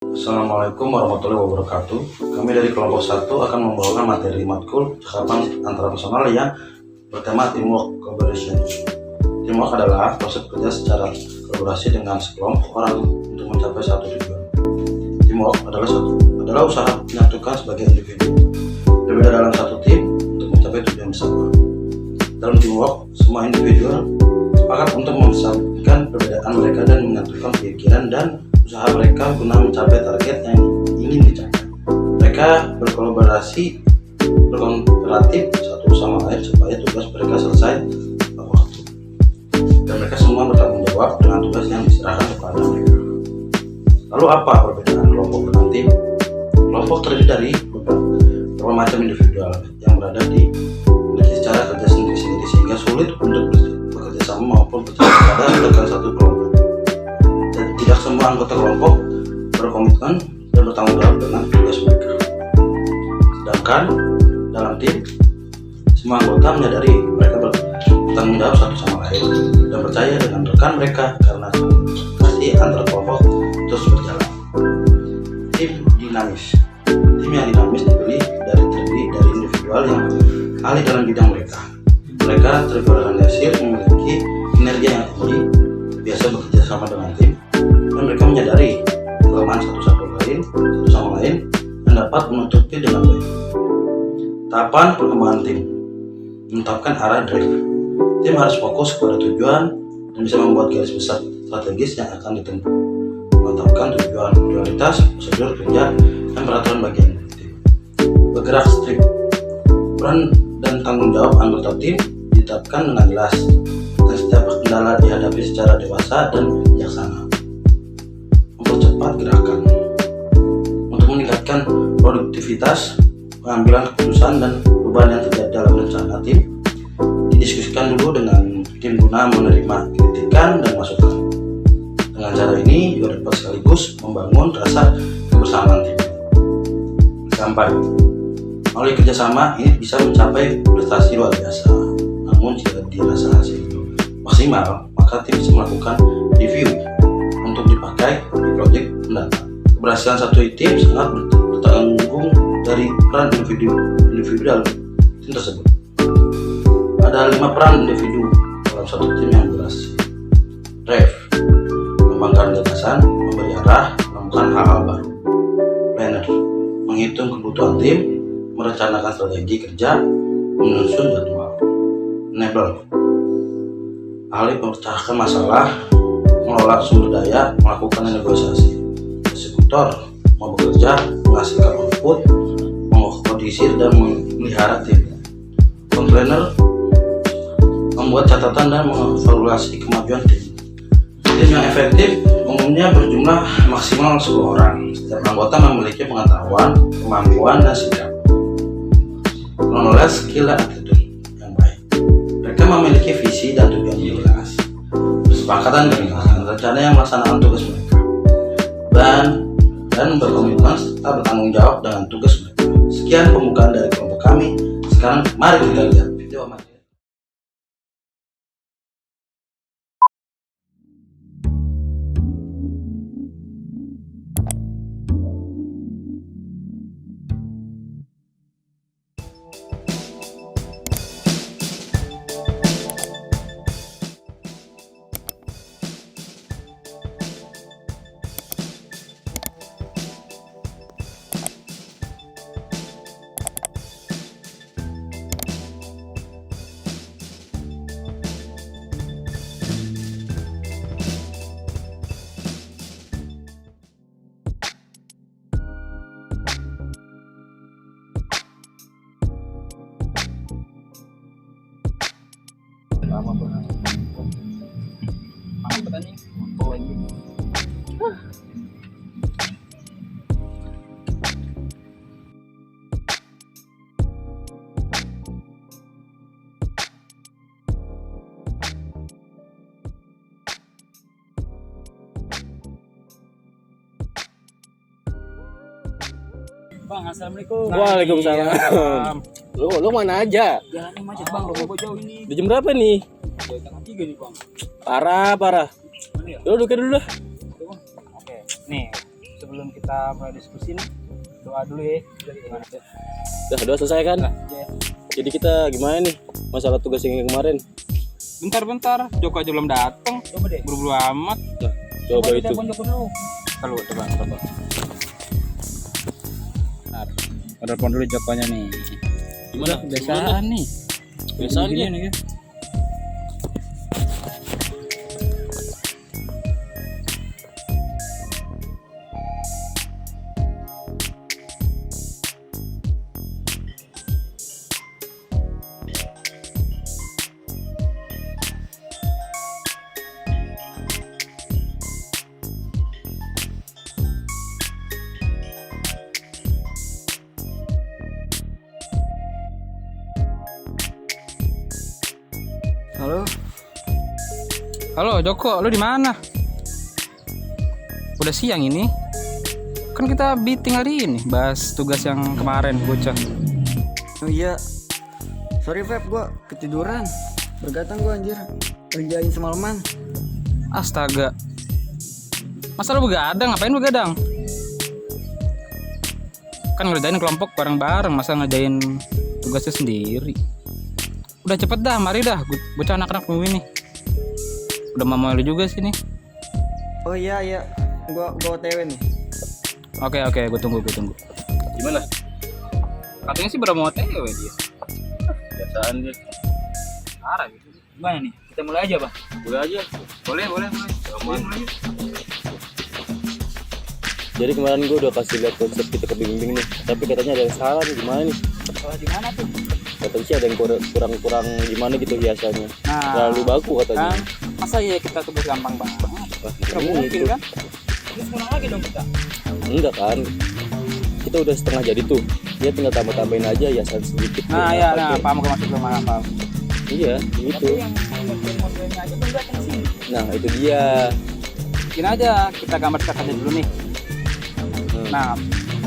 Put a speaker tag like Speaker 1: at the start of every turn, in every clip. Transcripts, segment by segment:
Speaker 1: Assalamualaikum warahmatullahi wabarakatuh. Kami dari kelompok 1 akan membawakan materi matkul cakapan antara personal yang bertema teamwork collaboration. Teamwork adalah proses kerja secara kolaborasi dengan sekelompok orang untuk mencapai satu tujuan. Teamwork adalah usaha menyatukan sebagai individu berbeda dalam satu tim untuk mencapai tujuan bersama. Dalam teamwork, semua individu sepakat untuk mengesampingkan perbedaan mereka dan menyatukan pikiran dan usaha mereka guna mencapai target yang ingin dicapai. Mereka berkolaborasi, berkooperatif satu sama lain supaya tugas mereka selesai tepat waktu. Dan mereka semua bertanggung jawab dengan tugas yang diserahkan kepada mereka. Lalu apa perbedaan kelompok dengan tim? Kelompok terdiri dari beberapa macam individual yang berada di memiliki cara kerja sendiri-sendiri sehingga sulit untuk bekerja sama maupun bekerja pada rekan satu kelompok. Tidak semua anggota kelompok berkomitmen dan bertanggung jawab dengan tugas mereka. Sedangkan dalam tim, semua anggota menyadari mereka bertanggung jawab satu sama lain dan percaya dengan rekan mereka karena komunikasi antar kelompok terus berjalan. Tim dinamis. Tim yang dinamis terdiri dari individual yang ahli dalam bidang mereka. Mereka terorganisir, memiliki kinerja yang tinggi, biasa bekerja sama dengan tim, dan mereka menyadari kelemahan satu sama lain dan dapat menutupi dengan baik. Tahapan perkembangan tim: menetapkan arah drive. Tim harus fokus pada tujuan dan bisa membuat garis besar strategis yang akan ditempuh. Menetapkan tujuan, prioritas, prosedur kerja, dan peraturan bagian tim. Bergerak strict. Peran dan tanggung jawab anggota tim ditetapkan dengan jelas dan setiap kendala dihadapi secara dewasa dan bijaksana. Mempercepat gerakan. Untuk meningkatkan produktivitas, pengambilan keputusan dan perubahan yang terjadi dalam rencana tim didiskusikan dulu dengan tim guna menerima kritikan dan masukan. Dengan cara ini juga dapat sekaligus membangun rasa kebersamaan tim. Sampai melalui kerjasama ini bisa mencapai prestasi luar biasa. Namun jika dirasa hasil maksimal, maka tim bisa melakukan review untuk dipakai di proyek mendatang. Keberhasilan satu tim sangat bertanggung dari peran individu dalam tim tersebut. Ada 5 peran individu dalam satu tim yang berhasil. Drive, mengembangkan gagasan, memberi arah, menemukan hal-hal baru. Planner, menghitung kebutuhan tim, merencanakan strategi kerja, menyusun jadwal. Enabler, ahli memecahkan masalah, mengelola sumber daya, melakukan negosiasi. Eksekutor, mau bekerja, menghasilkan output, mengoordinir dan memelihara tim. Complainer, membuat catatan dan mengevaluasi kemajuan tim. Tim yang efektif umumnya berjumlah maksimal 10 orang. Setiap anggota memiliki pengetahuan, kemampuan, dan sikap. Knowledge, skill, dan attitude yang baik. Mereka memiliki visi dan tujuan yang jelas, kesepakatan dengan rencana yang melaksanakan tugas mereka, dan berkomitmen serta bertanggung jawab dengan tugas mereka. Sekian pembukaan dari kelompok kami. Sekarang mari kita lihat video materi.
Speaker 2: Lama banget. Aku tadi foto lagi. Bang, assalamualaikum.
Speaker 3: Waalaikumsalam. Lu mana aja?
Speaker 2: Jalannya macet bang, bawa jauh ini.
Speaker 3: Udah jam berapa nih?
Speaker 2: Jam tengah 3 nih bang.
Speaker 3: Parah.
Speaker 2: Mana ya?
Speaker 3: Duduk dulu dah.
Speaker 2: Tuh, bang. Oke, nih sebelum sebelum kita mulai diskusi nih, doa dulu ya. Gimana?
Speaker 3: Udah selesai kan?
Speaker 2: Ya.
Speaker 3: Jadi kita gimana nih masalah tugas yang kemarin?
Speaker 2: Bentar, Joko aja belum datang. Coba deh. Buru-buru amat.
Speaker 3: Nah, coba itu.
Speaker 2: Telepon Joko dulu. Kalau coba. Nah, telepon dulu Jokonya nih.
Speaker 3: Gimana?
Speaker 2: Kebiasaan nih.
Speaker 3: Kebiasaan
Speaker 2: Gini
Speaker 3: dia.
Speaker 2: nih kan. Halo Joko, lu di mana? Udah siang ini. Kan kita meeting hari ini, bahas tugas yang kemarin bocah.
Speaker 4: Oh iya. Sorry Feb, gua ketiduran. Bergatang gua anjir. Kerjain semalaman.
Speaker 2: Astaga. Masa lu begadang? Ngapain begadang? Kan ngerjain kelompok bareng-bareng, masa ngerjain tugasnya sendiri. Udah cepet dah, mari dah. Bocah anak-anak nunggu ini. Udah mau lu juga sini.
Speaker 4: Oh iya. Gua OTW nih.
Speaker 2: Oke, gue tunggu.
Speaker 3: Gimana?
Speaker 2: Katanya sih baru mau OTW dia.
Speaker 3: Kebiasaan dia.
Speaker 2: Parah gitu. Gimana nih? Kita mulai aja, Bang.
Speaker 3: Boleh aja.
Speaker 2: Boleh.
Speaker 3: Aman. Jadi kemarin gue udah kasih lihat konsep kita ke bimbing nih. Tapi katanya ada yang salah nih, gimana nih?
Speaker 2: Salah di mana tuh?
Speaker 3: Katanya sih ada yang kurang gimana gitu hiasannya.
Speaker 2: Nah,
Speaker 3: Terlalu baku katanya.
Speaker 2: kan? Masa ya kita tugas gampang banget?
Speaker 3: Wah,
Speaker 2: Nggak
Speaker 3: ini
Speaker 2: mungkin
Speaker 3: itu.
Speaker 2: kan? Terus kurang lagi dong kita.
Speaker 3: Enggak kan? Kita udah setengah jadi tuh. Dia tinggal tambah-tambahin aja hiasan sedikit.
Speaker 2: Nah,
Speaker 3: tuh.
Speaker 2: ya,
Speaker 3: Apa
Speaker 2: nah,
Speaker 3: tuh?
Speaker 2: paham gue maksud gue paham.
Speaker 3: Iya, gitu.
Speaker 2: Tapi yang modelnya aja belum datang sih.
Speaker 3: Nah, itu dia.
Speaker 2: Bikin aja, kita gambar aja dulu nih. Nah,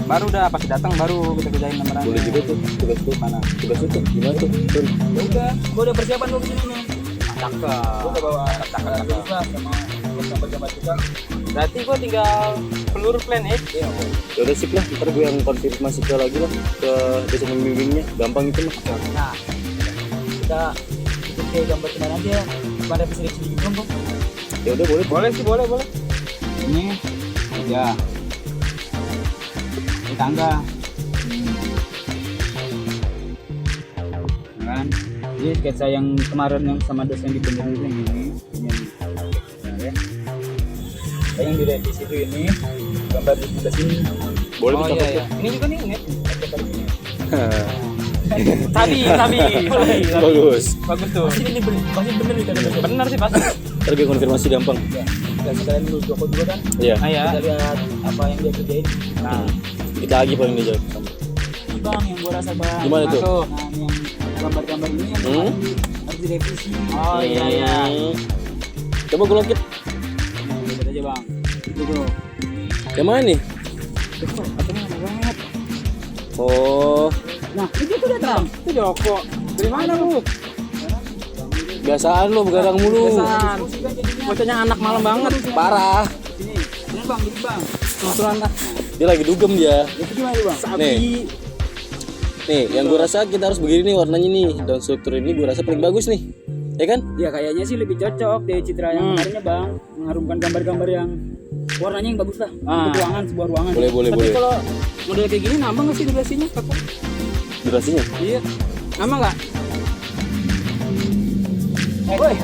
Speaker 2: baru udah pasti datang baru kita kerjain gambarannya.
Speaker 3: Boleh juga tuh tugas tuh.
Speaker 2: Mana?
Speaker 3: Tugas itu gimana tuh? Tun?
Speaker 2: Ya udah, gue udah persiapan dulu sini nih. Cakep. Gue udah bawa cakep juga sama gambar-gambar juga. Berarti gue tinggal pelur plan ya. Iya.
Speaker 3: Ya udah sip lah, ntar gue yang konfirmasi ke lagi lah ke dosen pembimbingnya. Gampang itu mah.
Speaker 2: Nah, kita ikut ke gambar kemana aja. Pada bisa sedikit dong, Bang.
Speaker 3: Ya udah boleh.
Speaker 2: Boleh sih, boleh. Ini aja. Ini tangga. Kan? Ini sketsa yang kemarin yang sama dosen dibenerin ini. Nah, ya. Yang direvisi itu ini gambar di sebelah sini.
Speaker 3: Boleh
Speaker 2: Oh,
Speaker 3: dicatat
Speaker 2: iya.
Speaker 3: tuh.
Speaker 2: Ini juga nih net. Gambar di sini. Tapi.
Speaker 3: Bagus.
Speaker 2: Bagus tuh. Pasti bener nih kata bener sih pasti.
Speaker 3: Ntar gue konfirmasi gampang.
Speaker 2: Dan sekalian dulu Joko juga kan.
Speaker 3: Iya.
Speaker 2: Nah, ya. Kita lihat apa yang dia kerjain. Nah,
Speaker 3: Kita lagi paling dijawab.
Speaker 2: ini Bang yang gua rasa Bang.
Speaker 3: Gimana tuh?
Speaker 2: Nah, ini yang gambar-gambar ini yang harus direvisi. Oh
Speaker 3: Coba gue login.
Speaker 2: Nah, lihat aja Bang. Itu tuh.
Speaker 3: Yang mana nih?
Speaker 2: Itu katanya ada banget.
Speaker 3: Oh,
Speaker 2: Nah, itu tuh datang. Itu Joko. Dari mana lu?
Speaker 3: biasaan lo begadang mulu.
Speaker 2: Kebiasaan. Bocahnya anak malam banget.
Speaker 3: Parah.
Speaker 2: Ini Bang, duduk Bang. Kebetulan dah.
Speaker 3: Dia lagi dugem dia.
Speaker 2: Itu gimana Bang?
Speaker 3: Nih, yang gue rasa kita harus begini nih warnanya nih. Dan struktur ini gue rasa paling bagus nih. Ya kan?
Speaker 2: Ya kayaknya sih lebih cocok dari citra yang kemarinnya Bang, mengharumkan gambar-gambar yang warnanya yang bagus lah. Untuk ruangan, sebuah ruangan.
Speaker 3: Boleh.
Speaker 2: Tapi kalau model kayak gini nambah nggak sih durasinya? Kakak?
Speaker 3: Durasinya?
Speaker 2: Iya. Nambah nggak? Woi,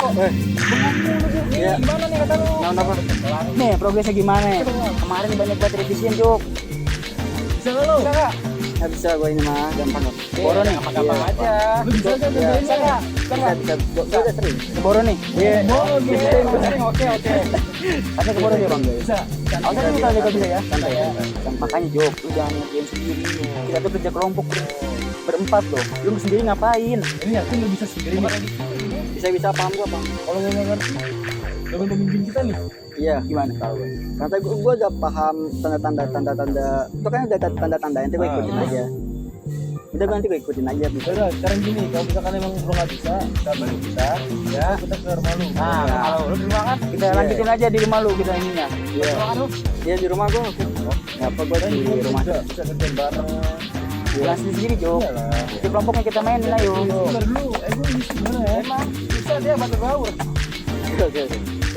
Speaker 4: Iya.
Speaker 2: gimana nih kata lu?
Speaker 4: Apa?
Speaker 2: Nih progresnya gimana? Kemarin banyak banget revisian Jok. Bisa nggak lo? Bisa nggak?
Speaker 4: Nggak bisa gua ini mah gampang kok.
Speaker 2: Boro nih, gampang aja. Lu bisa aja
Speaker 4: Iya.
Speaker 2: bisa nggak?
Speaker 4: Bisa. Gua udah sering.
Speaker 2: Boro nih.
Speaker 4: Iya.
Speaker 2: Sering, oke.
Speaker 4: Pasti ke Boro ya Bang.
Speaker 2: Bisa.
Speaker 4: Oh, tadi kita jaga bisa ya.
Speaker 2: Santai ya.
Speaker 4: Makanya Jok, lu jangan ngerjain sendiri. Kita tuh kerja kelompok berempat loh. Lu sendiri ngapain?
Speaker 2: Ini yakin lu bisa sendiri.
Speaker 4: Bisa paham gua Bang.
Speaker 2: Kalau nggak ngerti, kalau pemimpin kita nih,
Speaker 4: Iya.
Speaker 2: gimana?
Speaker 4: Tahu. Karena gua udah paham tanda-tanda itu kan ada tanda-tanda nanti gua ikutin aja. Udah nanti gue ikutin aja.
Speaker 3: Udah, sekarang gini, kalau misalkan emang lu nggak bisa, kita balik kita, ya kita ke rumah lu.
Speaker 2: Nah, kalau lu di rumah kan kita lanjutin aja di rumah lu kita ininya.
Speaker 3: Iya.
Speaker 4: Iya di rumah gue. Ngapa gue di rumah?
Speaker 3: Bisa kerjaan bareng.
Speaker 2: Jelasin sendiri, Jok.
Speaker 3: Iyalah.
Speaker 2: Di kelompoknya kita mainin ayo.
Speaker 3: Bentar dulu, egois gimana ya? Emang bisa dia batur-batur.
Speaker 4: Oke.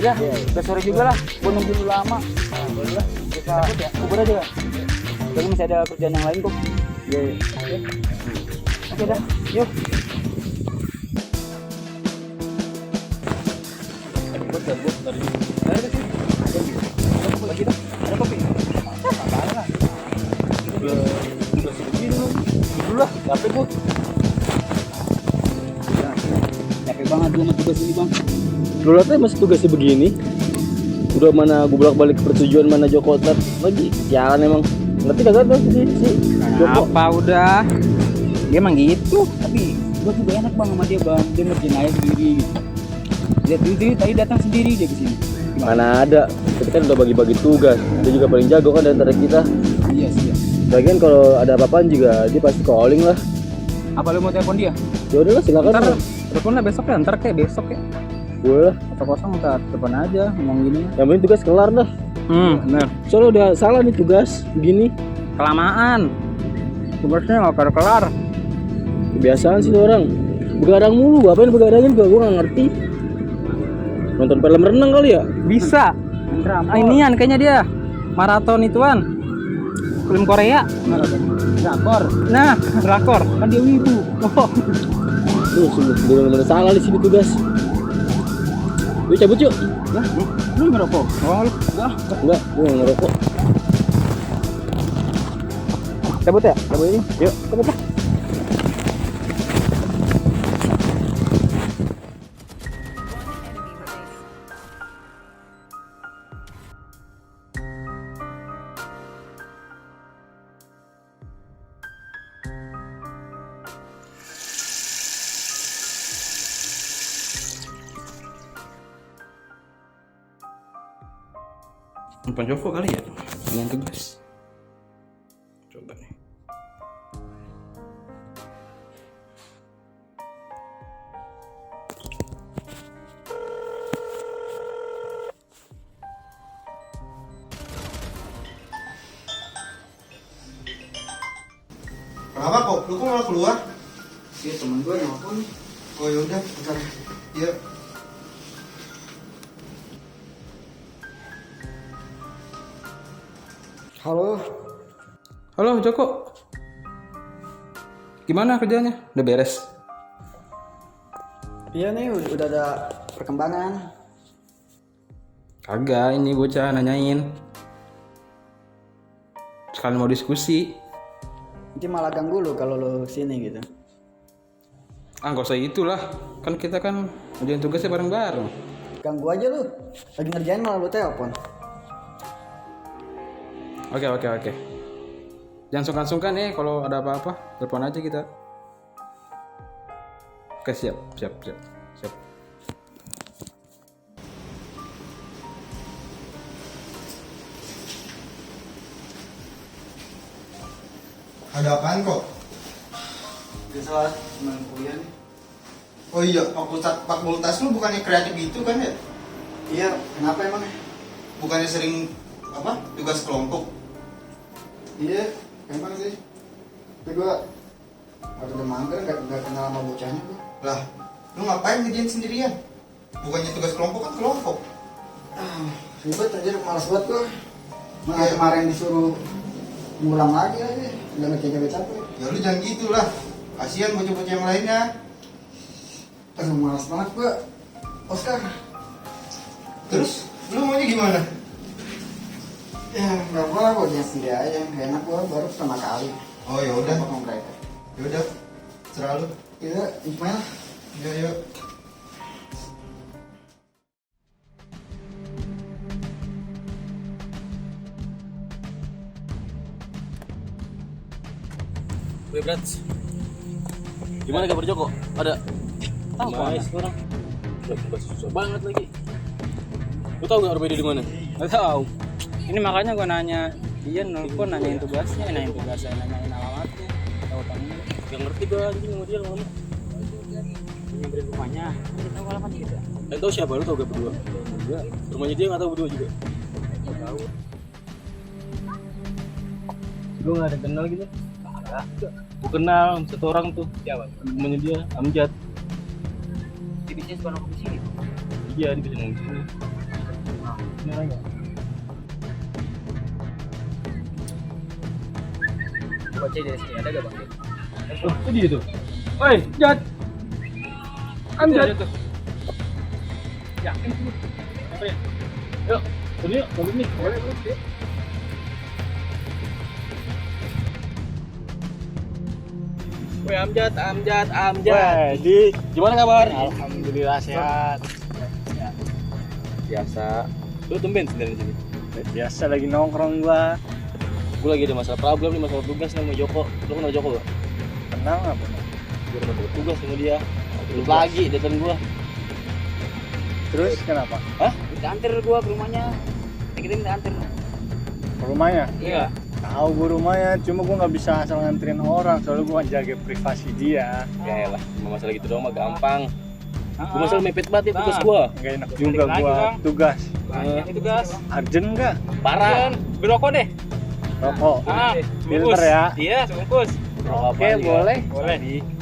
Speaker 2: Udah, udah sore juga lah. Gua nunggu dulu lama.
Speaker 3: Nah, boleh lah.
Speaker 2: Kita kubur aja. Tapi masih ada kerjaan yang lain kok.
Speaker 4: Iya.
Speaker 2: Oke dah, yuk.
Speaker 3: Buat tadi. Ada di sini. Lagi dah. Ada kopi. Apaan lah. Udah segini dulu. Dulu lah, capek gua.
Speaker 2: Capek banget gua sama tugas ini, Bang.
Speaker 3: Lu lihat masih tugasnya begini. Udah mana gue bolak-balik ke persetujuan mana Joko Tar lagi. Jalan emang. Ngerti kagak tuh si Joko?
Speaker 2: Apa udah? Dia emang gitu. Tapi gua juga enak Bang sama dia, Bang. Dia ngerjain aja sendiri gitu. Lihat dulu tadi datang sendiri dia ke sini.
Speaker 3: Mana ada. Kita kan udah bagi-bagi tugas. Dia juga paling jago kan di antara kita.
Speaker 2: Iya sih. Ya.
Speaker 3: Lagian kalau ada apa-apaan juga dia pasti calling lah.
Speaker 2: Apa lu mau telepon dia?
Speaker 3: Ya udah lah silakan.
Speaker 2: Ntar telepon lah besok ya, ntar kayak besok ya.
Speaker 3: Boleh lah.
Speaker 2: Kosong ntar telepon aja ngomong gini.
Speaker 3: Yang penting tugas kelar dah.
Speaker 2: Bener.
Speaker 3: Soalnya udah salah nih tugas begini.
Speaker 2: Kelamaan. Tugasnya nggak kelar.
Speaker 3: Kebiasaan sih orang. Begadang mulu. Apain begadangin juga gue nggak ngerti. Nonton film renang kali ya?
Speaker 2: Bisa. Inian kayaknya dia maraton ituan. Film Korea.
Speaker 3: Drakor.
Speaker 2: Nah, drakor. Kan dia wibu. Oh.
Speaker 3: Tuh, bener-bener salah di sini tugas. Yuk cabut yuk.
Speaker 2: Lah, lu ngerokok? Oh, lu.
Speaker 3: Enggak, gue nggak ngerokok.
Speaker 2: Cabut ya? Cabut ini. Yuk, cabut lah.
Speaker 1: Bukan Joko kali ya yang tugas. Coba nih.
Speaker 5: Kenapa kok? Lu kok malah keluar?
Speaker 4: Iya temen gue nelfon.
Speaker 5: Oh yaudah, bentar. Iya.
Speaker 4: Halo.
Speaker 2: Halo, Joko. Gimana kerjanya? Udah beres?
Speaker 4: Iya nih udah ada perkembangan.
Speaker 2: Kagak, ini bocah nanyain. Sekalian mau diskusi.
Speaker 4: Nanti malah ganggu lu kalau lu sini gitu.
Speaker 2: Gak usah itulah. Kan kita kan ngerjain tugasnya bareng-bareng.
Speaker 4: Ganggu aja lu. Lagi ngerjain malah lu telepon.
Speaker 2: Oke. Jangan sungkan-sungkan ya kalau ada apa-apa. Telepon aja kita. Oke, siap.
Speaker 5: Ada apaan kok?
Speaker 4: Biasalah teman kuliah nih.
Speaker 5: Oh iya, fakultas lu bukannya kreatif gitu kan ya?
Speaker 4: Iya, kenapa emang?
Speaker 5: Bukannya sering apa? Tugas kelompok?
Speaker 4: Iya, emang sih. Tapi gue waktu udah mager gak kenal sama bocahnya gue.
Speaker 5: Lah, lu ngapain ngerjain sendirian? Bukannya tugas kelompok kan kelompok?
Speaker 4: Ribet aja, malas banget gue. Mana kemarin disuruh ngulang lagi aja, udah ngerjain capek.
Speaker 5: Ya lu jangan gitu lah. Kasihan bocah-bocah yang lainnya.
Speaker 4: Aduh, malas banget gue. Oscar.
Speaker 5: Terus, lu maunya gimana?
Speaker 4: Ya nggak apa lah, gue dia sendiri aja. Gak enak gue baru pertama kali.
Speaker 5: Oh ya udah,
Speaker 4: Sama mereka.
Speaker 5: ya udah, serah lu.
Speaker 4: Iya, gimana?
Speaker 5: Yuk.
Speaker 3: Wih, Brats. Gimana kabar Joko? Ada? Nice orang. Udah susah banget lagi. Lu tahu nggak RBD di mana?
Speaker 2: Gak tahu. Ini makanya gue nanya. Dia nelfon nanyain tugasnya, nanyain alamatnya.
Speaker 3: tahu tanggung.
Speaker 6: Gak ngerti gue anjing sama dia lama.
Speaker 3: Nyamperin rumahnya. Kita tahu alamat kita.
Speaker 6: Dan tahu siapa lu tau gak berdua?
Speaker 3: Enggak.
Speaker 6: Rumahnya dia nggak tahu berdua juga.
Speaker 3: Tahu. Lu nggak ada kenal gitu? Enggak.
Speaker 6: Gue kenal satu orang tuh.
Speaker 3: Siapa?
Speaker 6: Rumahnya dia Amjad.
Speaker 3: Di bisnis baru ke sini.
Speaker 6: Iya di sini.
Speaker 3: Benar enggak? Baca dari sini ada gak bang?
Speaker 6: Oh, itu dia tuh. Woi, Jad. Amjad.
Speaker 3: Yakin sih?
Speaker 6: Apa ya? Yuk, turun yuk, turun nih.
Speaker 3: Boleh.
Speaker 6: Woi, Amjad.
Speaker 3: Wah, di
Speaker 6: Gimana kabar?
Speaker 3: alhamdulillah sehat.
Speaker 6: Biasa. Lu tumben sendiri sini.
Speaker 3: Biasa lagi nongkrong gua.
Speaker 6: Gue lagi ada masalah problem nih, masalah tugas nih sama Joko. Lu kenal Joko gak?
Speaker 3: Kenal apa?
Speaker 6: Gue udah dapat tugas sama dia. Belum lagi datang gue.
Speaker 3: Terus kenapa?
Speaker 7: Kita antar gua ke rumahnya. Kita minta antar.
Speaker 3: Ke rumahnya?
Speaker 7: Iya.
Speaker 3: Tahu gua rumahnya, cuma gua nggak bisa asal nganterin orang, soalnya gua jaga privasi dia.
Speaker 6: Ya elah, cuma masalah gitu doang mah gampang. Gue masalah mepet banget ya tugas gue.
Speaker 3: Nggak enak juga
Speaker 7: lagi,
Speaker 3: gua
Speaker 7: Bang.
Speaker 3: tugas.
Speaker 7: Banyak itu gas.
Speaker 3: Arjen nggak?
Speaker 6: Parah.
Speaker 7: Berokok deh.
Speaker 3: Rokok.
Speaker 7: bungkus.
Speaker 3: Filter ya.
Speaker 7: Iya, sebungkus.
Speaker 3: Oke, boleh.
Speaker 7: Boleh.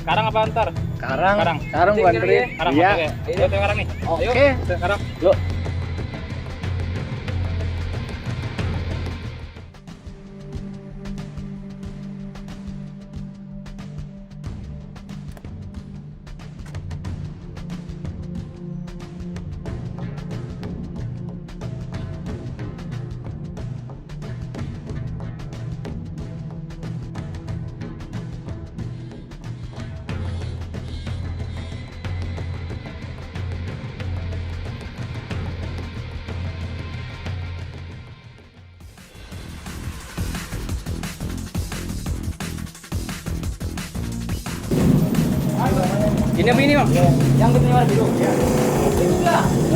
Speaker 7: Sekarang apa antar?
Speaker 3: Sekarang gua anterin.
Speaker 7: Sekarang
Speaker 3: Iya.
Speaker 7: Ayo sekarang nih.
Speaker 3: Oke.
Speaker 7: Sekarang.
Speaker 3: Yuk.
Speaker 7: Ini apa ini, Bang? Yang penting warna biru. Ya.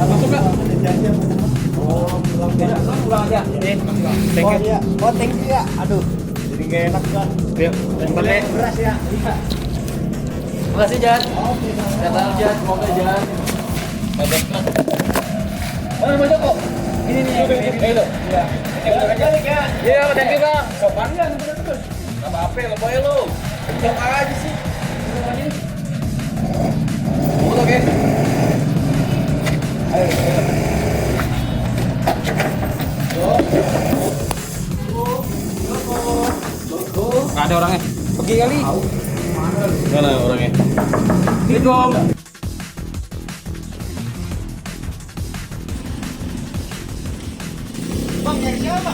Speaker 7: Masuk enggak? Tidak, pulang aja.
Speaker 3: Thank you. Ya. Oh, thank you ya. Aduh, jadi nggak enak kan. Yuk, boleh. Beras ya.
Speaker 7: Makasih, Jan. Oke. Datang, Jan. Semoga, Jan. Mau Joko? Ini nih. Ayo. Iya. Iya, thank you, Bang. Sopan kan terus. Enggak apa-apa, enggak boleh lu. Kenceng aja sih. Oke.
Speaker 2: Nggak ada orangnya.
Speaker 7: Pergi kali.
Speaker 6: Mana orangnya?
Speaker 7: Assalamualaikum.
Speaker 5: Bang, nyari siapa?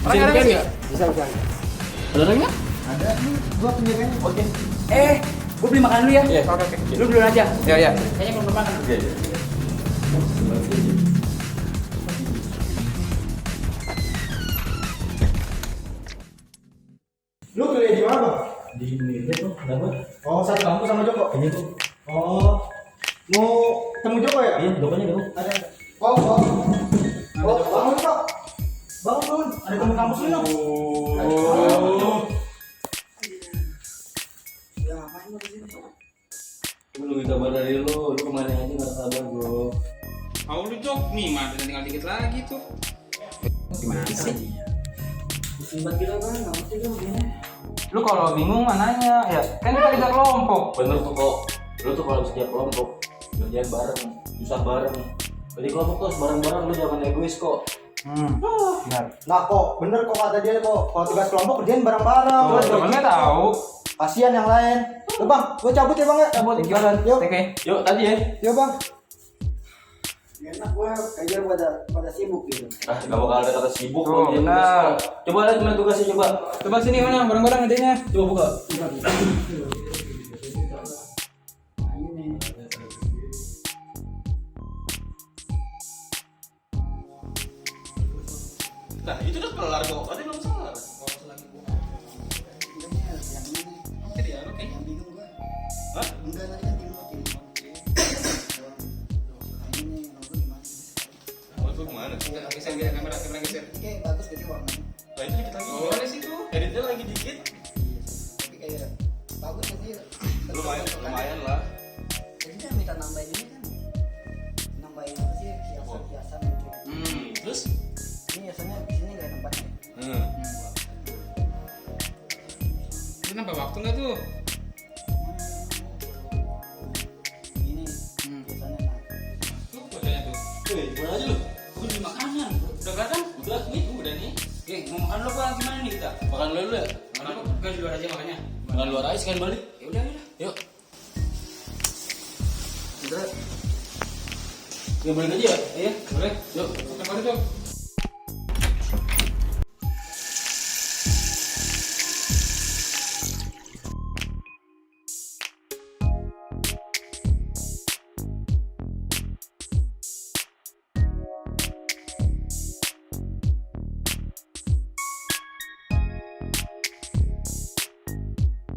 Speaker 7: Orang ada nggak?
Speaker 5: Bisa.
Speaker 6: Ada orangnya?
Speaker 5: Ada nih, gua penjaganya. Oke.
Speaker 7: Gue beli makan dulu ya.
Speaker 6: Iya.
Speaker 7: Oke. Lu duluan aja.
Speaker 2: Ya ya.
Speaker 7: Kayaknya belum makan.
Speaker 6: Iya.
Speaker 5: Lu kuliah di mana, Bang?
Speaker 6: Di Indonesia tuh, kenapa?
Speaker 5: Oh, satu kampus sama Joko.
Speaker 6: Kayaknya tuh.
Speaker 5: Oh. Mau temu Joko ya?
Speaker 6: Iya, Jokonya dong.
Speaker 5: Ada. Oh, bangun, Pak. Bangun. Ada temu kampus lu.
Speaker 6: Oh.
Speaker 5: Ya, ngapain lu di sini?
Speaker 6: Gue nunggu kabar dari lu kemana aja nggak kabar bro.
Speaker 2: Mau lu Jok, nih mah tinggal dikit lagi tuh. Gimana sih?
Speaker 6: Simpan kita kan, nggak mesti kan begini.
Speaker 2: Lu kalau bingung mah nanya, ya kan kita kerja kelompok.
Speaker 6: Bener tuh kok. Lu tuh kalau setiap kelompok kerjaan bareng, susah bareng. Jadi kelompok tuh bareng-bareng, lu jangan egois kok.
Speaker 5: Benar. Nah, kok bener kok kata dia kok. Kalau tugas kelompok kerjain bareng-bareng.
Speaker 2: Tuh, temennya tahu.
Speaker 5: Kasihan yang lain. Tuh, Bang, gua cabut ya, Bang ya.
Speaker 2: Cabut,
Speaker 5: Yuk.
Speaker 2: Yuk. Oke.
Speaker 6: Yuk tadi ya.
Speaker 5: Yuk, Bang. Enak gua kayaknya pada sibuk gitu.
Speaker 6: Ah, gak bakal ada kata sibuk
Speaker 2: Tuh,
Speaker 6: kalau dia
Speaker 2: benar.
Speaker 6: tugas. Coba lihat gimana tugasnya coba.
Speaker 2: Coba sini mana barang-barang adanya.
Speaker 6: Coba buka.
Speaker 1: Nah, itu udah kelar kok. Tadi belum kelar. Hah?
Speaker 5: Enggak, tadi kan Timothy.
Speaker 1: Mau kemana?
Speaker 2: Geser kamera geser.
Speaker 5: Ini kayak bagus jadi warnanya.
Speaker 3: Nah itu dikit lagi.
Speaker 7: Boleh sih tuh.
Speaker 3: Editnya lagi dikit.
Speaker 4: Tapi kayak bagus sih.
Speaker 3: Lumayan lah.
Speaker 4: Jadi kan minta nambahin ini kan. Nambahin apa sih hiasan-hiasan gitu.
Speaker 3: Terus?
Speaker 4: Ini biasanya di sini nggak ada tempatnya.
Speaker 2: Lu nambah waktu nggak tuh?
Speaker 4: Ini biasanya nah.
Speaker 2: Tuh bocahnya tuh.
Speaker 3: Gimana aja lu?
Speaker 2: Gue beli makanan. Udah kan?
Speaker 3: Udah nih, udah nih.
Speaker 2: Oke, mau makan dulu Bang, gimana nih kita?
Speaker 3: Makan dulu ya.
Speaker 2: Makan dulu, gue di luar aja makannya.
Speaker 3: Makan luar aja sekalian balik.
Speaker 2: Ya udah.
Speaker 3: Yuk.
Speaker 4: Udah.
Speaker 3: Ya balik aja ya.
Speaker 2: Iya, boleh.
Speaker 3: Yuk.
Speaker 2: Oke, mari tuh.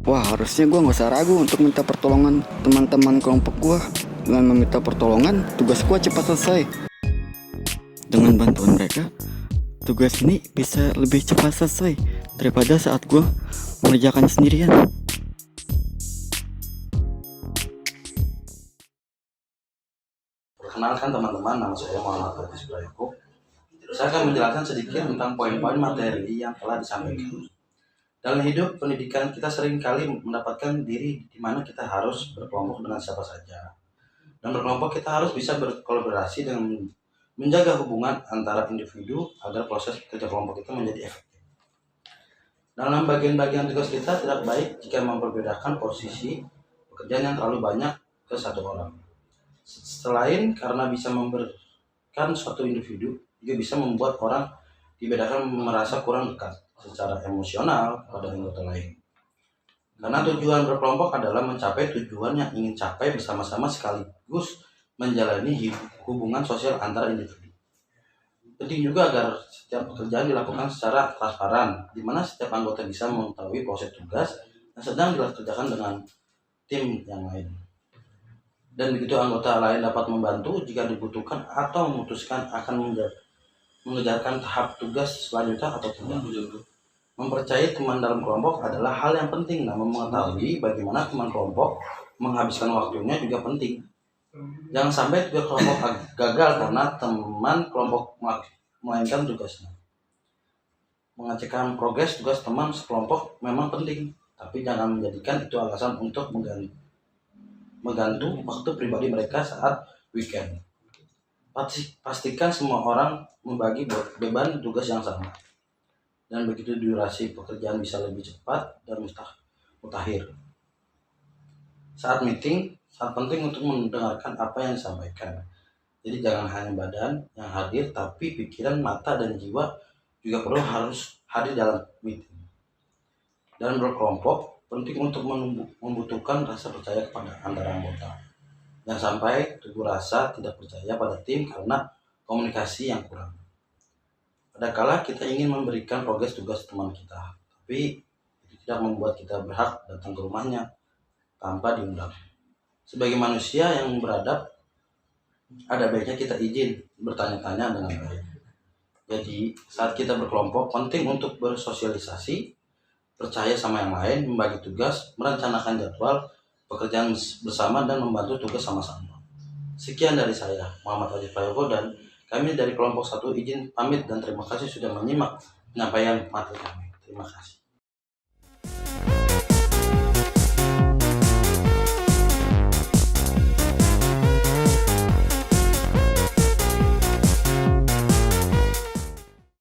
Speaker 4: Wah, harusnya gue nggak usah ragu untuk minta pertolongan teman-teman kelompok gue. Dengan meminta pertolongan, tugas gue cepat selesai. Dengan bantuan mereka, tugas ini bisa lebih cepat selesai daripada saat gue mengerjakannya sendirian.
Speaker 1: Perkenalkan teman-teman, nama saya Muhammad Fatis Brayoko. Saya akan menjelaskan sedikit tentang poin-poin materi yang telah disampaikan. Dalam hidup pendidikan kita sering kali mendapatkan diri di mana kita harus berkelompok dengan siapa saja. Dan berkelompok kita harus bisa berkolaborasi dengan menjaga hubungan antara individu agar proses kerja kelompok itu menjadi efektif. Dalam bagian-bagian tugas kita tidak baik jika memperbedakan posisi pekerjaan yang terlalu banyak ke satu orang. Selain karena bisa memberikan suatu individu, juga bisa membuat orang dibedakan merasa kurang dekat secara emosional pada anggota lain. Karena tujuan berkelompok adalah mencapai tujuan yang ingin capai bersama-sama sekaligus menjalani hubungan sosial antara individu. Penting juga agar setiap pekerjaan dilakukan secara transparan, di mana setiap anggota bisa mengetahui proses tugas yang sedang dikerjakan dengan tim yang lain. Dan begitu anggota lain dapat membantu jika dibutuhkan atau memutuskan akan mengejarkan tahap tugas selanjutnya atau tidak. Mempercayai teman dalam kelompok adalah hal yang penting, namun mengetahui bagaimana teman kelompok menghabiskan waktunya juga penting. Jangan sampai tugas kelompok gagal karena teman kelompok melainkan tugasnya. Mengecekkan progres tugas teman sekelompok memang penting, tapi jangan menjadikan itu alasan untuk menggantung waktu pribadi mereka saat weekend. Pastikan semua orang membagi beban tugas yang sama. Dan begitu durasi pekerjaan bisa lebih cepat dan mutakhir. Saat meeting, sangat penting untuk mendengarkan apa yang disampaikan. Jadi jangan hanya badan yang hadir, tapi pikiran, mata, dan jiwa juga harus hadir dalam meeting. Dan berkelompok penting untuk membutuhkan rasa percaya kepada antara anggota. Jangan sampai timbul rasa tidak percaya pada tim karena komunikasi yang kurang. Kadangkala kita ingin memberikan progres tugas teman kita, tapi itu tidak membuat kita berhak datang ke rumahnya tanpa diundang. Sebagai manusia yang beradab, ada baiknya kita izin bertanya-tanya dengan baik. Jadi saat kita berkelompok penting untuk bersosialisasi, percaya sama yang lain, membagi tugas, merencanakan jadwal pekerjaan bersama dan membantu tugas sama-sama. Sekian dari saya, Muhammad Fatis Brayoko, dan kami dari kelompok 1 izin pamit dan terima kasih sudah menyimak penyampaian materi kami. Terima kasih.